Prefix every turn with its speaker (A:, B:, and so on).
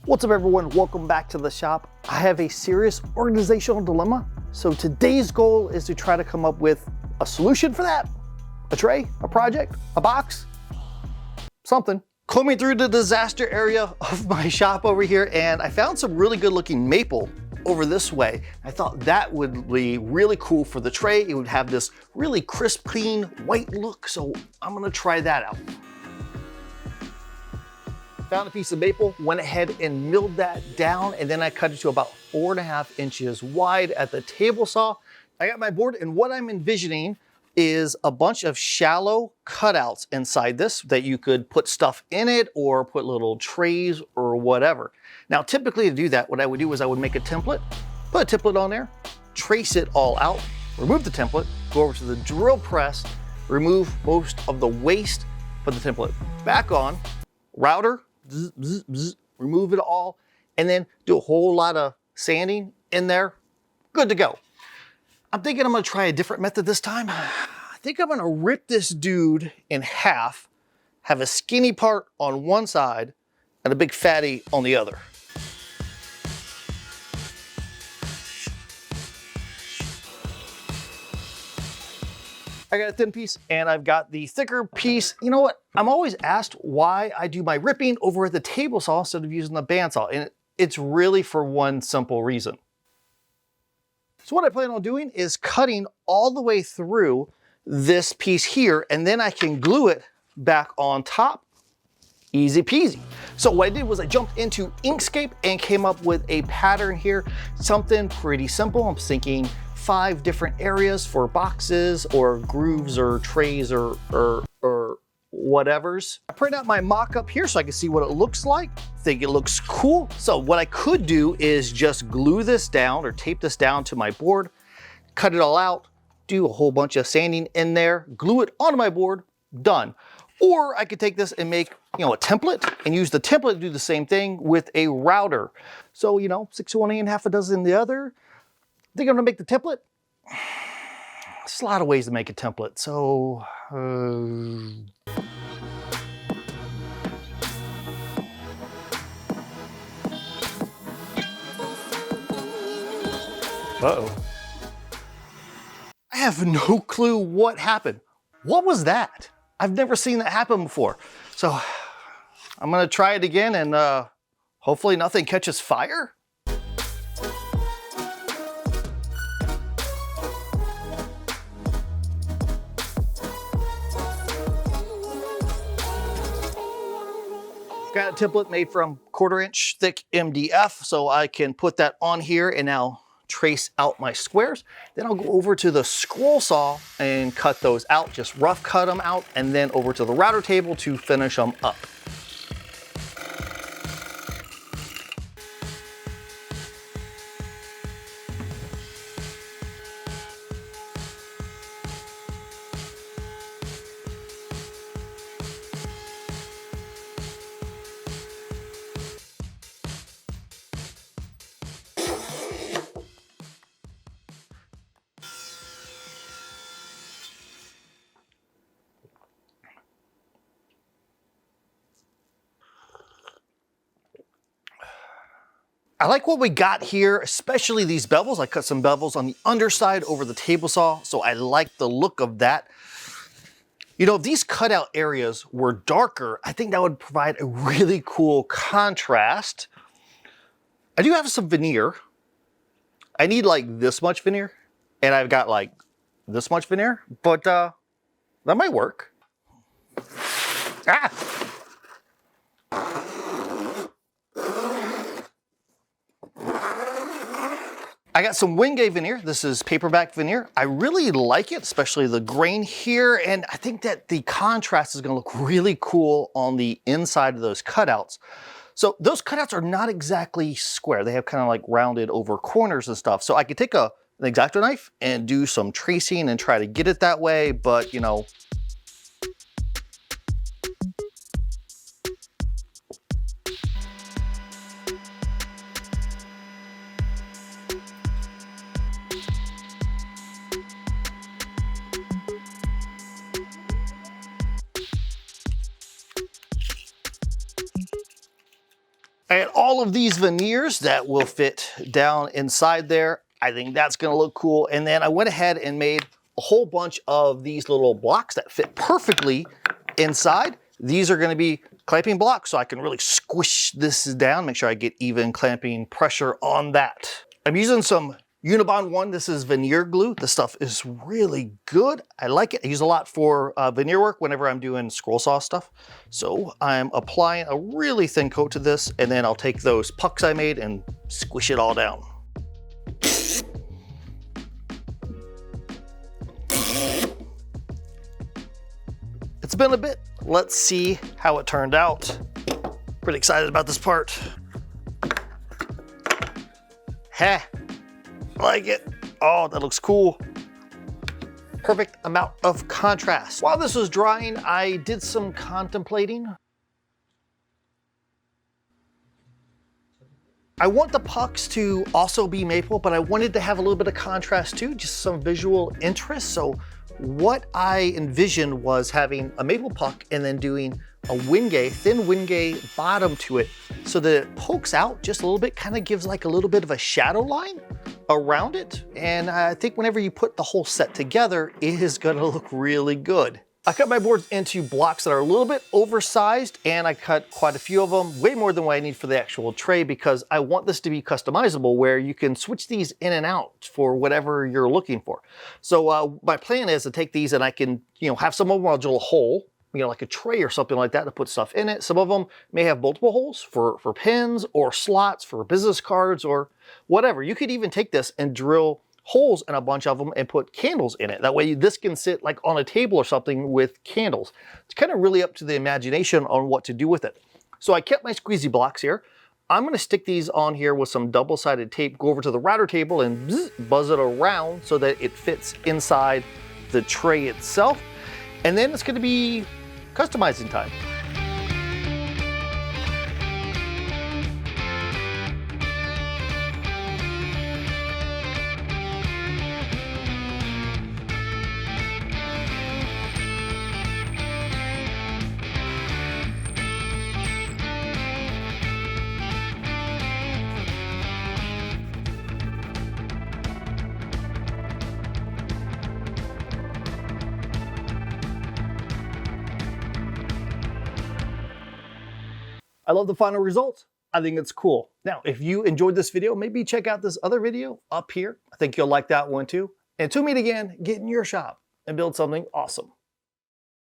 A: What's up everyone, welcome back to the shop. I have a serious organizational dilemma. So today's goal is to try to come up with a solution for that. A tray, a project, a box, something. Combing through the disaster area of my shop over here, and I found some really good looking maple over this way. I thought that would be really cool for the tray. It would have this really crisp, clean, white look. So I'm gonna try that out. Found a piece of maple, went ahead and milled that down, and then I cut it to about 4.5 inches wide at the table saw. I got my board, and what I'm envisioning is a bunch of shallow cutouts inside this that you could put stuff in it or put little trays or whatever. Now, typically to do that, what I would do is I would make a template, put a template on there, trace it all out, remove the template, go over to the drill press, remove most of the waste, put the template back on, router, bzz, bzz, bzz, remove it all, and then do a whole lot of sanding in there. Good to go. I'm thinking I'm gonna try a different method this time. I think I'm gonna rip this dude in half, have a skinny part on one side and a big fatty on the other. I got a thin piece and I've got the thicker piece. You know what? I'm always asked why I do my ripping over at the table saw instead of using the bandsaw, and it's really for one simple reason. So what I plan on doing is cutting all the way through this piece here, and then I can glue it back on top. Easy peasy. So what I did was I jumped into Inkscape and came up with a pattern here, something pretty simple. I'm thinking 5 different areas for boxes or grooves or trays or whatevers. I printed out my mock-up here so I can see what it looks like. Think it looks cool. So what I could do is just glue this down or tape this down to my board, cut it all out, do a whole bunch of sanding in there, glue it onto my board, done. Or I could take this and make, a template and use the template to do the same thing with a router. So, 6 of one hand, half a dozen the other. I think I'm gonna make the template. There's a lot of ways to make a template, so uh-oh. I have no clue what happened. What was that? I've never seen that happen before. So I'm gonna try it again and hopefully nothing catches fire. Got a template made from 1/4 inch thick MDF, so I can put that on here and now trace out my squares. Then I'll go over to the scroll saw and cut those out, just rough cut them out, and then over to the router table to finish them up. I like what we got here, especially these bevels. I cut some bevels on the underside over the table saw, so I like the look of that. If these cutout areas were darker, I think that would provide a really cool contrast. I do have some veneer. I need like this much veneer, and I've got like this much veneer, but that might work. Ah! I got some wenge veneer. This is paperback veneer. I really like it, especially the grain here. And I think that the contrast is gonna look really cool on the inside of those cutouts. So those cutouts are not exactly square. They have kind of like rounded over corners and stuff. So I could take an X-Acto knife and do some tracing and try to get it that way, but And all of these veneers that will fit down inside there. I think that's gonna look cool. And then I went ahead and made a whole bunch of these little blocks that fit perfectly inside. These are gonna be clamping blocks, so I can really squish this down, make sure I get even clamping pressure on that. I'm using some Unibond 1. This is veneer glue. This stuff is really good. I like it. I use a lot for veneer work whenever I'm doing scroll saw stuff. So I'm applying a really thin coat to this, and then I'll take those pucks I made and squish it all down. It's been a bit. Let's see how it turned out. Pretty excited about this part. Heh. Like it. Oh, that looks cool. Perfect amount of contrast. While this was drying, I did some contemplating. I want the pucks to also be maple, but I wanted to have a little bit of contrast too, just some visual interest. So what I envisioned was having a maple puck and then doing a wenge, thin wenge bottom to it so that it pokes out just a little bit, kind of gives like a little bit of a shadow line around it. And I think whenever you put the whole set together, it is gonna look really good. I cut my boards into blocks that are a little bit oversized, and I cut quite a few of them, way more than what I need for the actual tray, because I want this to be customizable where you can switch these in and out for whatever you're looking for. So my plan is to take these and I can, have some of them module a hole, like a tray or something like that to put stuff in it. Some of them may have multiple holes for pins or slots for business cards or whatever. You could even take this and drill holes in a bunch of them and put candles in it. That way this can sit like on a table or something with candles. It's kind of really up to the imagination on what to do with it. So I kept my squeezy blocks here. I'm gonna stick these on here with some double-sided tape, go over to the router table and buzz it around so that it fits inside the tray itself. And then it's gonna be customizing time. I love the final result. I think it's cool. Now, if you enjoyed this video, maybe check out this other video up here. I think you'll like that one too. Until we meet again, get in your shop and build something awesome.